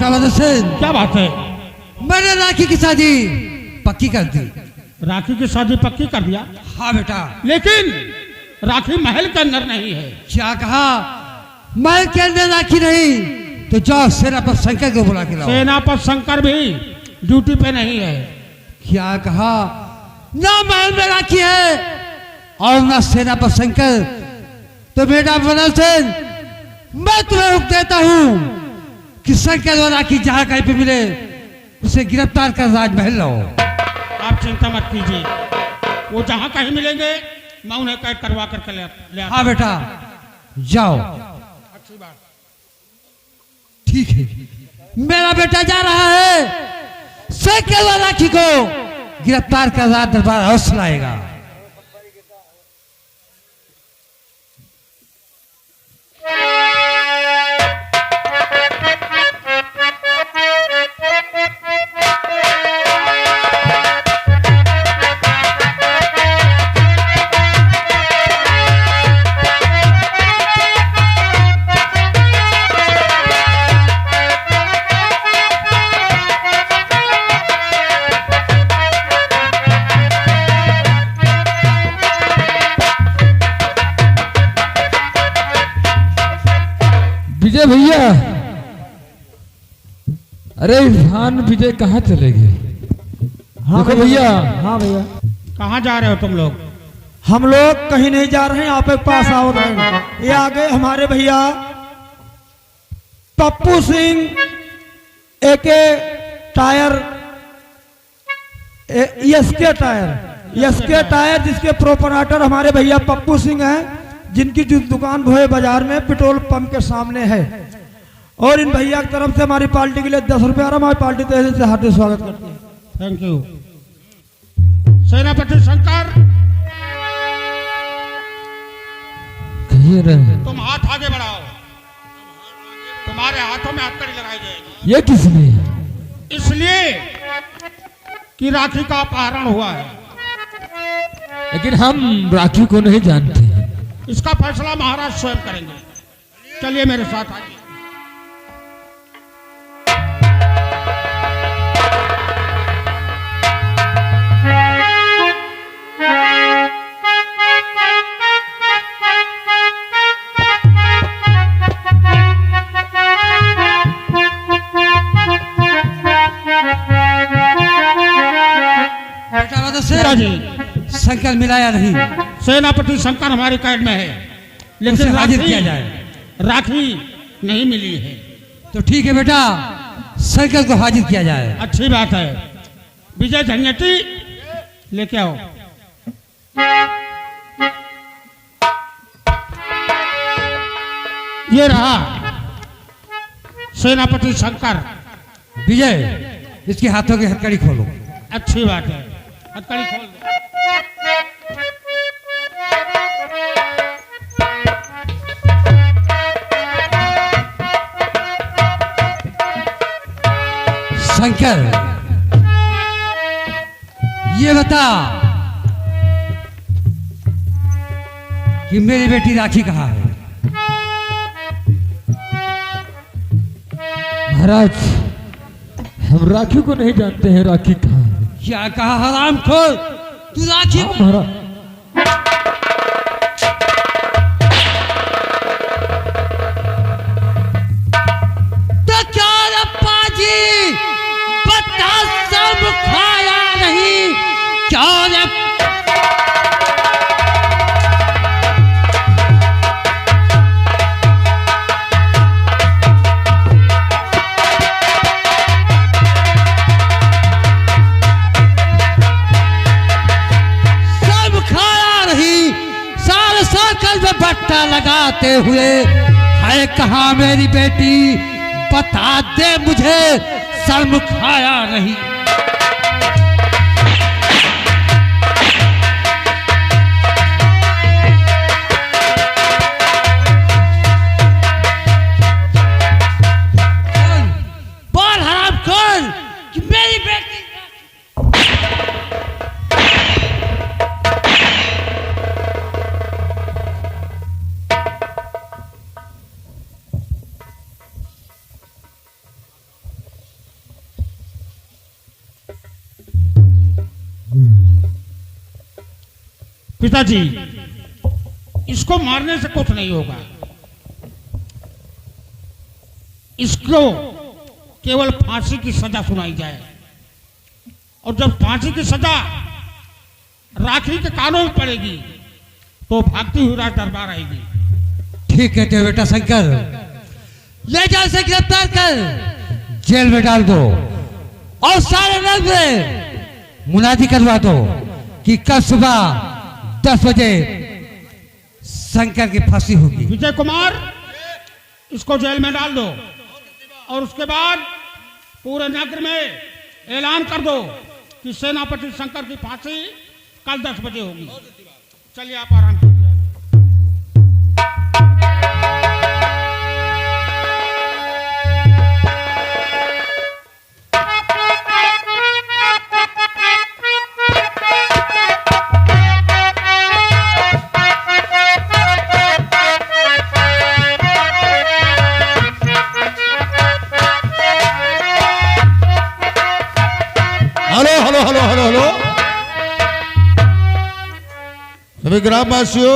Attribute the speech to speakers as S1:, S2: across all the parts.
S1: बेटा मदन सिंह,
S2: क्या बात है?
S1: मैंने राखी की शादी पक्की कर दी।
S2: राखी की शादी पक्की कर दिया?
S1: हाँ बेटा।
S2: लेकिन राखी महल के अंदर नहीं है।
S1: क्या कहा? महल के अंदर राखी नहीं तो जाओ सेनापति शंकर को बुला के लाओ।
S2: सेनापति शंकर भी ड्यूटी पे नहीं है।
S1: क्या कहा? ना महल में राखी है और ना सेनापति शंकर। तो बेटा मदन सिंह, मैं तुम्हें हुक्म देता हूं कि शंकर और राखी जहां कहीं पे मिले उसे गिरफ्तार कर राजमहल लाओ।
S2: आप चिंता मत कीजिए, वो जहां कहीं मिलेंगे मैं उन्हें कैद करवा करके ले आता।
S1: हाँ बेटा जाओ।
S2: अच्छी बात।
S1: ठीक है, मेरा बेटा जा रहा है, शंकर और राखी को गिरफ्तार कर राज दरबार हाउस लाएगा।
S3: विजय भैया, अरे इरफान विजय कहाँ चले गए?
S4: हाँ
S3: देखो भैया।
S4: हाँ भैया,
S2: कहाँ जा रहे हो तुम लोग?
S4: हम लोग कहीं नहीं जा रहे हैं, आप एक पास आओ रहे। ये आ गए हमारे भैया Pappu Singh AK tyre, SK tyre, SK tyre जिसके प्रोपराइटर हमारे भैया पप्पू सिंह हैं, जिनकी जो दुकान भोए बाजार में पेट्रोल पंप के सामने है। और इन भैया की तरफ से हमारी पार्टी के लिए 10 रुपया हमारी पार्टी तहसील से हार्दिक स्वागत करती है।
S2: Thank you. सेनापति शंकर,
S3: कहीं रहे?
S2: तुम हाथ आगे बढ़ाओ, तुम्हारे हाथों में हथकड़ी लगाई जाएगी।
S3: ये किस लिए?
S2: इसलिए कि राखी का अपहरण हुआ है।
S3: लेकिन हम राखी को नहीं जानते।
S2: इसका फैसला महाराज स्वयं करेंगे। चलिए मेरे साथ आइए।
S1: बेटा मदन सिंह,
S2: जी,
S1: शंकर मिलाया नहीं,
S2: सेनापति शंकर हमारी कैद में है,
S1: उसे
S2: लेकिन
S1: हाजिर
S2: राखी
S1: किया जाए।
S2: राखी नहीं मिली है।
S1: तो ठीक है बेटा, शंकर को हाजिर किया जाए।
S2: अच्छी बात है। विजय झंझटी लेके आओ। ये रहा सेनापति शंकर।
S1: विजय, इसके हाथों की हथकड़ी खोलो।
S2: अच्छी बात है, हथकड़ी खोल दो।
S1: शंकर, ये बता कि मेरी बेटी राखी कहाँ है?
S3: महाराज, हम राखी को नहीं जानते हैं। राखी कहाँ है?
S1: क्या कहा हरामखोर? तू राखी
S3: हाँ, महाराज।
S1: तो क्या रप्पा जी बता, सब खाया नहीं क्या रे? सब खाया नहीं, साल सर्कल में बट्टा लगाते हुए है कहाँ मेरी बेटी? बता दे मुझे, शर्म खाया नहीं। बोल हरामखोर कि मेरी बेटी
S2: पिताजी, इसको मारने से कुछ नहीं होगा। इसको केवल फांसी की सजा सुनाई जाए, और जब फांसी की सजा राखी के कानों में पड़ेगी तो भागती हुई राज दरबार आएगी।
S1: ठीक है तो बेटा शंकर, ले जा से गिरफ्तार कर जेल में डाल दो और सारे नगर में मुनादी करवा दो कि कल सुबह 10 बजे शंकर की फांसी होगी।
S2: विजय कुमार, इसको जेल में डाल दो और उसके बाद पूरे नगर में ऐलान कर दो कि सेनापति शंकर की फांसी कल 10 बजे होगी। चलिए आप आराम कीजिए।
S5: Hello hello hello hello hello, सभी ग्रामवासियों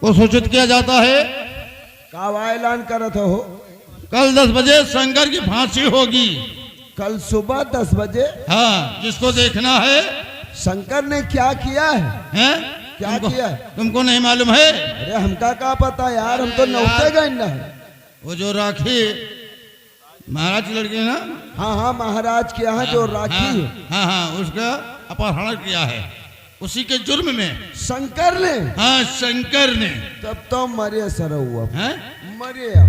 S5: को सूचित किया जाता है,
S6: का ऐलान करत हो?
S5: कल 10 बजे शंकर की फांसी होगी।
S6: कल सुबह 10 बजे?
S5: हाँ, जिसको देखना है।
S6: शंकर ने क्या किया है?
S5: हैं?
S6: क्या किया?
S5: तुमको नहीं मालूम है?
S6: अरे हमका क्या पता यार, हम तो नौते गए ना।
S5: वो जो राखी महाराज की लड़की है ना,
S6: हाँ हाँ, महाराज के यहाँ जो राखी है,
S5: हाँ हाँ, उसका अपहरण किया है उसी के जुर्म में।
S6: शंकर ने?
S5: हाँ, शंकर ने।
S6: तब तो मरे सर हुआ,
S5: हैं?
S6: मरे। अब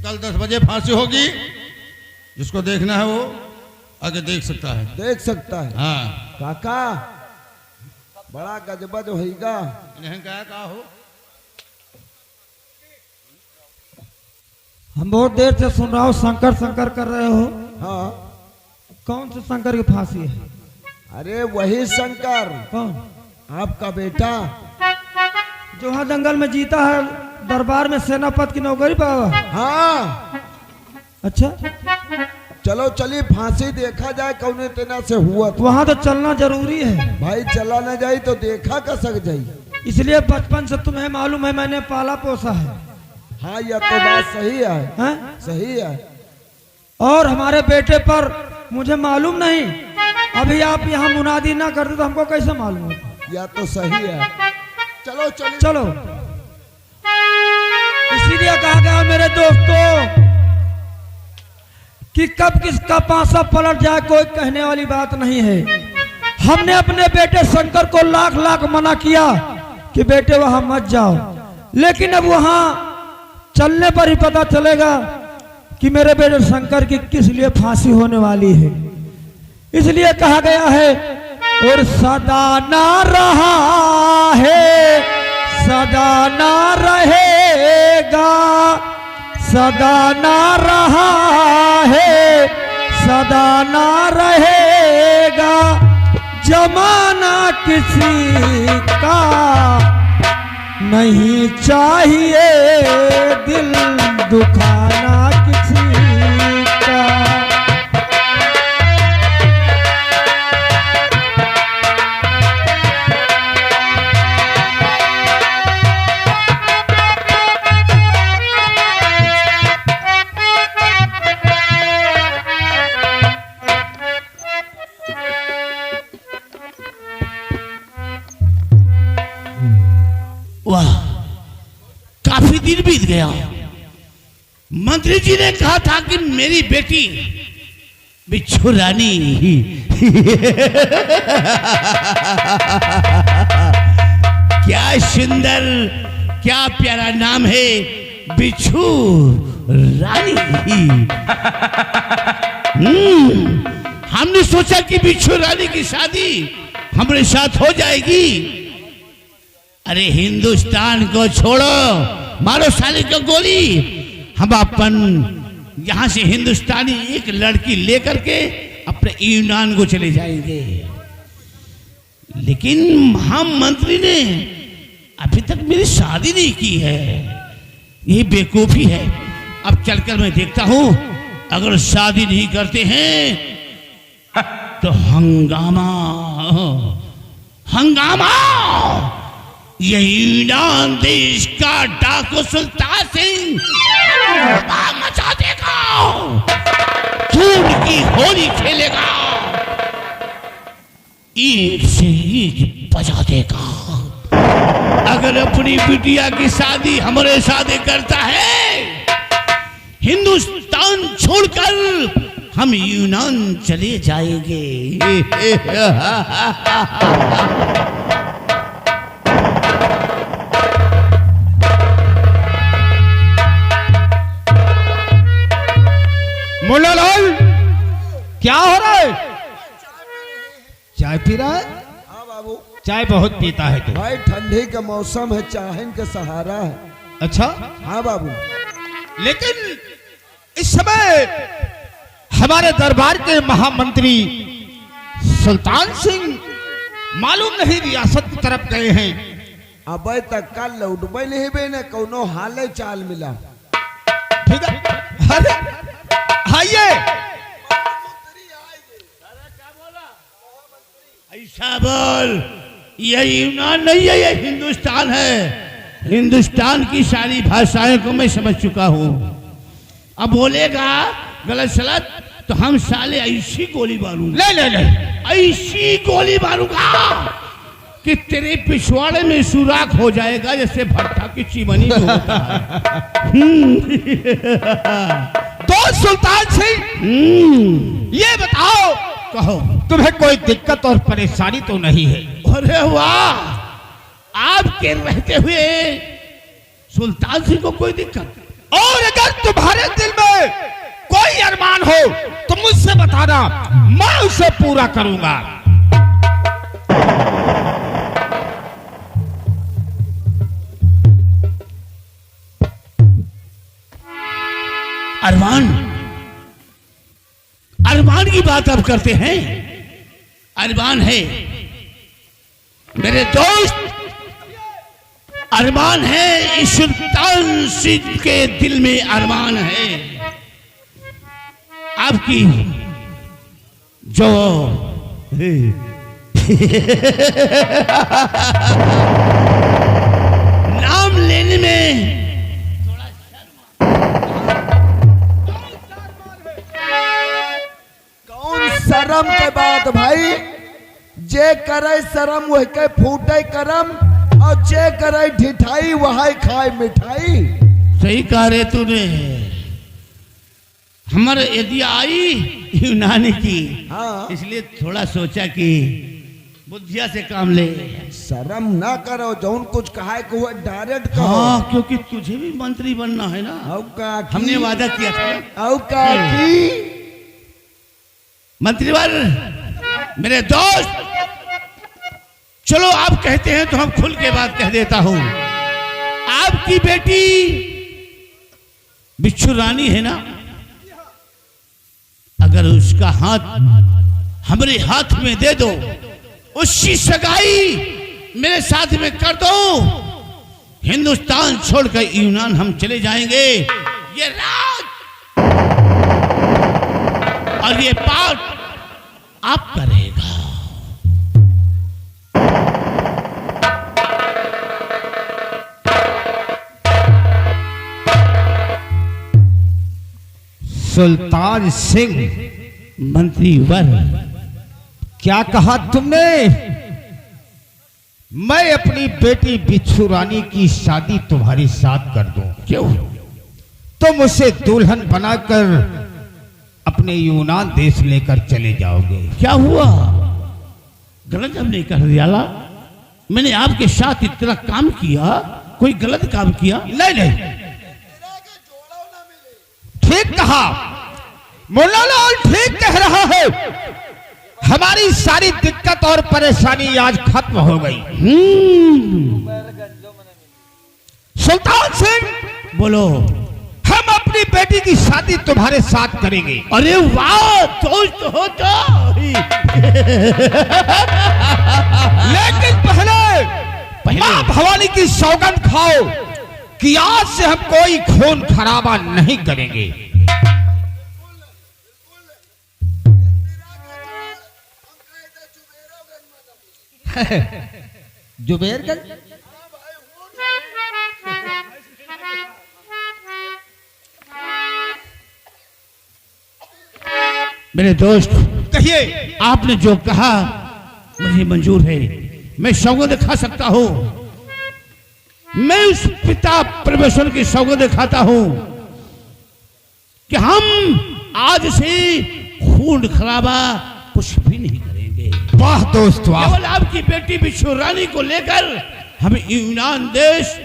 S5: कल 10 बजे फांसी होगी, जिसको देखना है वो आगे देख सकता है।
S6: देख सकता है?
S5: हाँ।
S6: काका बड़ा गजबा जो होगा।
S5: इन्हें क्या हो?
S4: हम बहुत देर से सुन रहा हूँ शंकर शंकर कर रहे हो।
S6: हाँ,
S4: कौन से शंकर की फांसी है?
S6: अरे वही शंकर,
S4: कौन?
S6: आपका बेटा
S4: जो वहाँ दंगल में जीता है, दरबार में सेनापति की नौकरी पावा।
S6: हाँ।
S4: अच्छा,
S6: चलो चलिए फांसी देखा जाए कौने तेना से हुआ।
S4: तो वहाँ तो चलना जरूरी है
S6: भाई, चला न जाई तो देखा का सक जाई।
S4: इसलिए बचपन से तुम्हें मालूम है मैंने पाला पोसा है।
S6: हाँ, यह तो बात सही है।
S4: हैं?
S6: सही है।
S4: और हमारे बेटे पर मुझे मालूम नहीं, अभी आप यहाँ मुनादी ना करते तो हमको कैसे मालूम होता?
S6: यह तो सही है। चलो चलो
S4: चलो, इसीलिए कहा गया मेरे दोस्तों कि कब किसका पासा पलट जाए कोई कहने वाली बात नहीं है। हमने अपने बेटे शंकर को लाख लाख मना किया कि बेटे वहां मत जाओ, लेकिन अब वहां चलने पर ही पता चलेगा कि मेरे बेटे शंकर की किस लिए फांसी होने वाली है। इसलिए कहा गया है, और सदा ना रहा है, सदा ना रहेगा, सदा ना रहा है, सदा ना रहेगा, जमाना किसी का नहीं चाहिए, दिल दुखाना किसी का।
S7: वाह, काफी दिन बीत गया। मंत्री जी ने कहा था कि मेरी बेटी बिच्छू रानी क्या सुंदर, क्या प्यारा नाम है, बिच्छू रानी। हमने सोचा कि बिच्छू रानी की शादी हमारे साथ हो जाएगी। अरे हिंदुस्तान को छोड़ो, मारो साले को गोली। हम अपन यहां से हिंदुस्तानी एक लड़की लेकर के अपने यूनान को चले जाएंगे। लेकिन हम मंत्री ने अभी तक मेरी शादी नहीं की है, ये बेवकूफी है। अब चलकर मैं देखता हूं, अगर शादी नहीं करते हैं तो हंगामा हंगामा ये यूनान देश का डाकू सुल्तान सिंह मचा देगा, खून की होली खेलेगा, ईद से ईद बजा देगा। अगर अपनी बिटिया की शादी हमारे साथ करता है, हिंदुस्तान छोड़कर हम यूनान चले जाएंगे।
S4: मुल्ला लाल, क्या हो रहा है? चाय पी रहा है?
S6: हाँ बाबू,
S4: चाय बहुत पीता है तू।
S6: भाई ठंडी का मौसम है, चाहन का सहारा है।
S4: अच्छा,
S6: हाँ बाबू,
S4: लेकिन इस समय हमारे दरबार के महामंत्री सुल्तान सिंह मालूम नहीं रियासत की तरफ गए हैं।
S6: अब तक कल लौटबे नहीं बे ने कोनो हाले चाल मिला।
S4: ठीक है, अरे आइए।
S7: ऐसा बोल, ये यूनान नहीं है, ये हिंदुस्तान है। हिंदुस्तान की सारी भाषाएं को मैं समझ चुका हूँ। अब बोलेगा गलत सलत तो हम साले ऐसी गोली मारूंगा, ऐसी गोली मारूंगा कि तेरे पिछवाड़े में सुराख हो जाएगा, जैसे भट्टा की चिमनी में होता है।
S4: तो सुल्तान सिंह, ये बताओ,
S7: कहो,
S4: तुम्हें कोई दिक्कत और परेशानी तो नहीं है?
S7: अरे वाह, आपके रहते हुए सुल्तान सिंह को कोई दिक्कत?
S4: और अगर तुम्हारे दिल में कोई अरमान हो तो मुझसे बताना, मैं उसे पूरा करूंगा।
S7: अरमान, अरमान की बात आप करते हैं? अरमान है मेरे दोस्त, अरमान है, इस सुल्तान सिंह के दिल में अरमान है। आपकी जो नाम लेने में
S6: कौन शर्म के बात भाई? जे करे शर्म वह के फूटे करम, और जे करे ढिठाई वह खाए मिठाई।
S7: सही कह रहे तूने। हमारे यदि आई यूनानी की,
S6: हाँ,
S7: इसलिए थोड़ा सोचा कि बुद्धिया से काम ले।
S6: शर्म ना करो, जौन कुछ कहा को वो डायरेक्ट कहो।
S7: हाँ, क्योंकि तुझे भी मंत्री बनना है ना,
S6: औ का की?
S7: हमने वादा किया था।
S6: औ का की?
S7: मंत्रीवर, मेरे दोस्त, चलो आप कहते हैं तो हम खुल के बात कह देता हूं। आपकी बेटी बिच्छू रानी है ना, अगर उसका हाथ हमारे हाथ में दे दो, उसकी सगाई मेरे साथ में कर दो, हिंदुस्तान छोड़कर यूनान हम चले जाएंगे। ये राज और ये पाठ आप करेगा।
S4: सुल्तान सिंह,
S7: मंत्रीवर,
S4: क्या कहा तुमने? मैं अपनी बेटी बिच्छू रानी की शादी तुम्हारे साथ कर दूं?
S7: क्यों?
S4: तुम उसे दुल्हन बनाकर अपने यूनान देश लेकर चले जाओगे।
S7: क्या हुआ? गलत हमने कर दिया? मैंने आपके साथ इतना काम किया, कोई गलत काम किया?
S4: नहीं नहीं, ठीक कहा मुल्ला लाल, ठीक कह रहा है। हमारी सारी दिक्कत और परेशानी आज खत्म हो गई। सुल्तान सिंह,
S7: बोलो।
S4: हम अपनी बेटी की शादी तुम्हारे साथ करेंगे।
S7: अरे वाह, दोस्त हो तो।
S4: लेकिन पहले मां भवानी की सौगंध खाओ कि आज से हम कोई खून खराबा नहीं करेंगे। जुबेरगंज।
S7: मेरे दोस्त,
S5: कहिए।
S7: आपने जो कहा मुझे मंजूर है। मैं सौगंध खा सकता हूं। मैं उस पिता परमेश्वर की सौगंध खाता हूं कि हम आज से खून खराबा कुछ भी नहीं करेंगे।
S5: वाह दोस्त वाह।
S7: केवल आपकी बेटी बिच्छू रानी को लेकर हम यूनान देश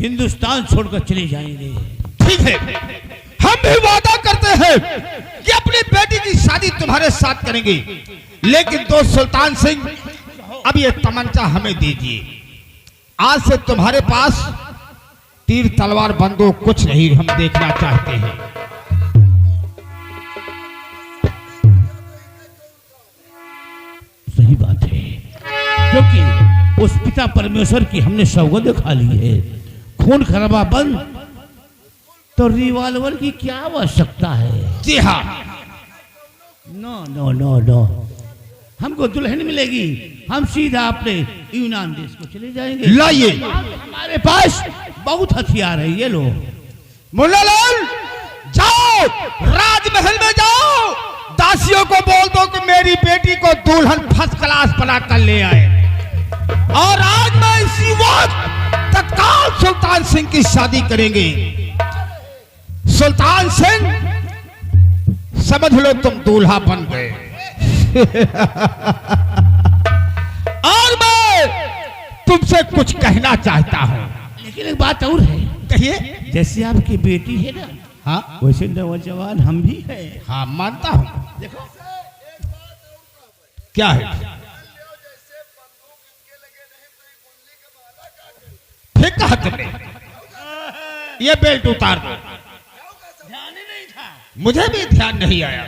S7: हिंदुस्तान छोड़कर चले जाएंगे।
S5: ठीक है, हम भी वादा करते हैं कि अपनी बेटी की शादी तुम्हारे साथ करेंगे, लेकिन दोस्त सुल्तान सिंह, अब ये तमंचा हमें दीजिए। आज से तुम्हारे पास तीर तलवार बंदूक कुछ नहीं हम देखना चाहते हैं।
S7: सही बात है, क्योंकि उस पिता परमेश्वर की हमने सौगंध खा ली है। खून खराबा बंद तो रिवॉल्वर की क्या आवश्यकता है।
S5: जी हाँ।
S7: नो नो नो नो, हमको दुल्हन मिलेगी, हम सीधा अपने यूनान देश को चले जाएंगे।
S5: लाइए।
S7: हमारे पास बहुत हथियार है, ये लो।
S5: मुन्ना लाल, जाओ राजमहल में जाओ, दासियों को बोल दो कि मेरी बेटी को दुल्हन फर्स्ट क्लास बना कर ले आए, और आज मैं इसी वक्त तत्काल सुल्तान सिंह की शादी करेंगे। सुल्तान सिंह, समझ लो तुम दूल्हा बन गए। और मैं तुमसे कुछ कहना चाहता हूं।
S7: लेकिन एक बात और है।
S5: कहिए।
S7: जैसे आपकी बेटी है ना,
S5: हाँ
S7: वैसे नौजवान हम भी हैं।
S5: हाँ, मानता हूं।
S7: देखो,
S5: क्या है? फिर कहा तुमने? ये बेल्ट उतार दो।
S7: ध्यान ही नहीं था।
S5: मुझे भी ध्यान नहीं आया।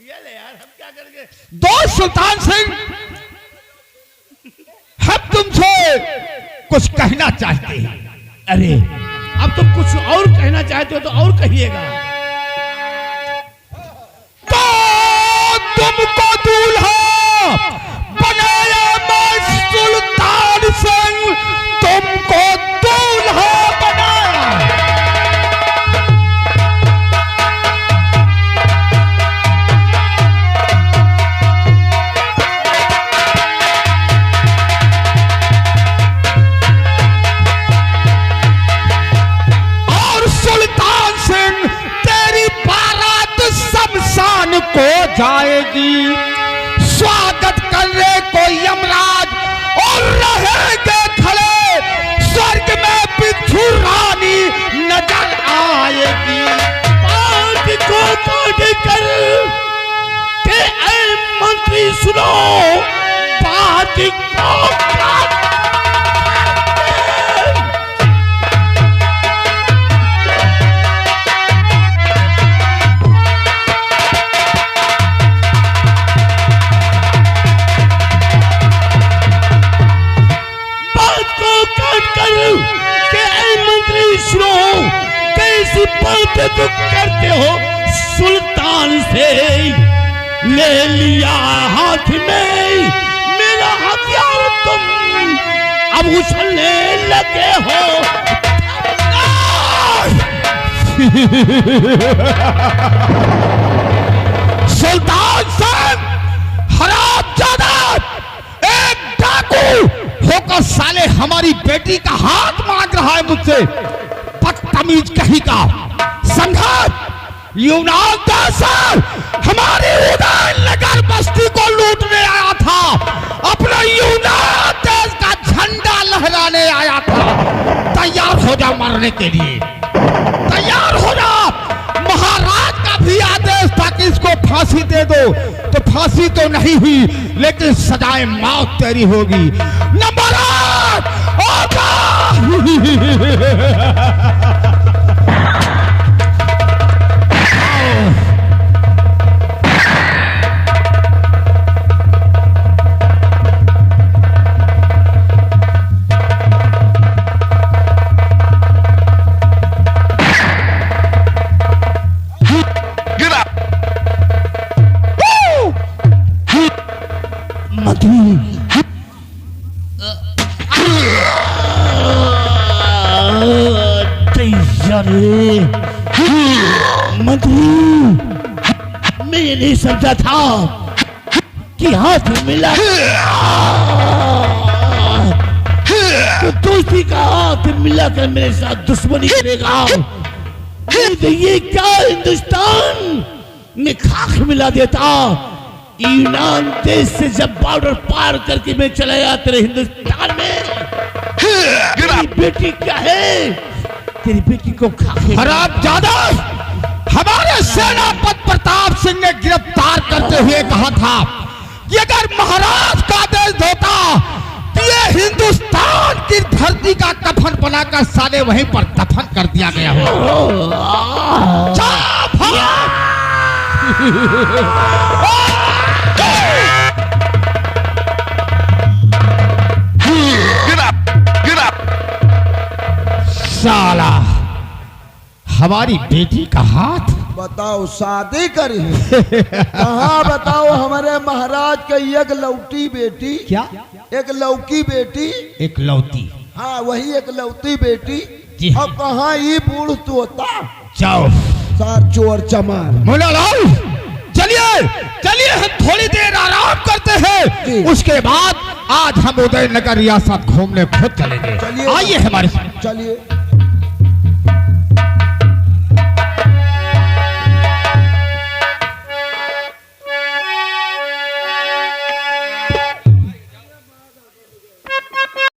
S7: ये ले यार, हम क्या करेंगे?
S5: दोस्त सुल्तान सिंह, हम तुमसे कुछ कहना चाहते हैं।
S7: अरे, अब तुम कुछ और कहना चाहते हो तो और कहिएगा।
S5: तो तुमको दूल्हा बनाया मैं सुल्तान सिंह, तुमको दूल्हा बनाया। और सुल्तान सिंह, तेरी बारात शमशान को जाएगी। स्वागत करने को यमराज और रहेंगे खड़े, स्वर्ग में बिच्छू रानी नजर आएगी।
S7: बात को काट कर के ऐ मंत्री सुनो, बात को काट। कैसी बात तुम करते हो? सुल्तान से ले लिया हाथ में मेरा हथियार, तुम अब उछलने लगे हो।
S5: सुल्तान सिंह, हरामजादा, एक डाकू होकर साले हमारी बेटी का हाथ मांग रहा है मुझसे। बदतमीज कहीं का, समझा? यूनान देश हमारी उदयन नगर बस्ती को लूटने आया था, अपना यूनान देश का झंडा लहराने आया था। तैयार हो जा मरने के लिए, तैयार हो जा। महाराज का भी आदेश था कि इसको फांसी दे दो, तो फांसी तो नहीं हुई, लेकिन सजाए मौत तेरी होगी। नंबर 8
S7: मंत्री, मैं ये नहीं समझा था कि हाथ मिला तो दोस्ती का हाथ मिलाकर मेरे साथ दुश्मनी करेगा। नहीं तो ये क्या हिंदुस्तान में खाक मिला देता। यूनान देश से जब बॉर्डर पार करके मैं चला गया तेरे हिंदुस्तान में, तेरी बेटी क्या है, तेरी बेटी को खाक
S5: हरामजादा, हमारे सेनापति प्रताप सिंह ने गिरफ्तार करते हुए कहा था कि अगर महाराज का आदेश होता तो ये हिंदुस्तान की धरती का कफन बनाकर साले वहीं पर दफन कर दिया गया हो। साला हमारी बेटी का हाथ
S6: बताओ शादी करी कहाँ? बताओ हमारे महाराज के एक लौटी बेटी,
S5: क्या
S6: एक लौकी बेटी,
S5: एक लौती?
S6: हाँ वही एक लौती बेटी।
S5: जी हाँ।
S6: अब कहाँ ये बूढ़ तोता
S5: जाओ
S6: सार चोर चमार।
S5: मोला लाल, चलिए चलिए, हम थोड़ी देर आराम करते हैं,
S6: जी।
S5: उसके बाद आज हम उदयनगर रियासत घूमने खुद चलेंगे।
S6: चलिए।
S5: आइए हमारे साथ।
S6: चलिए।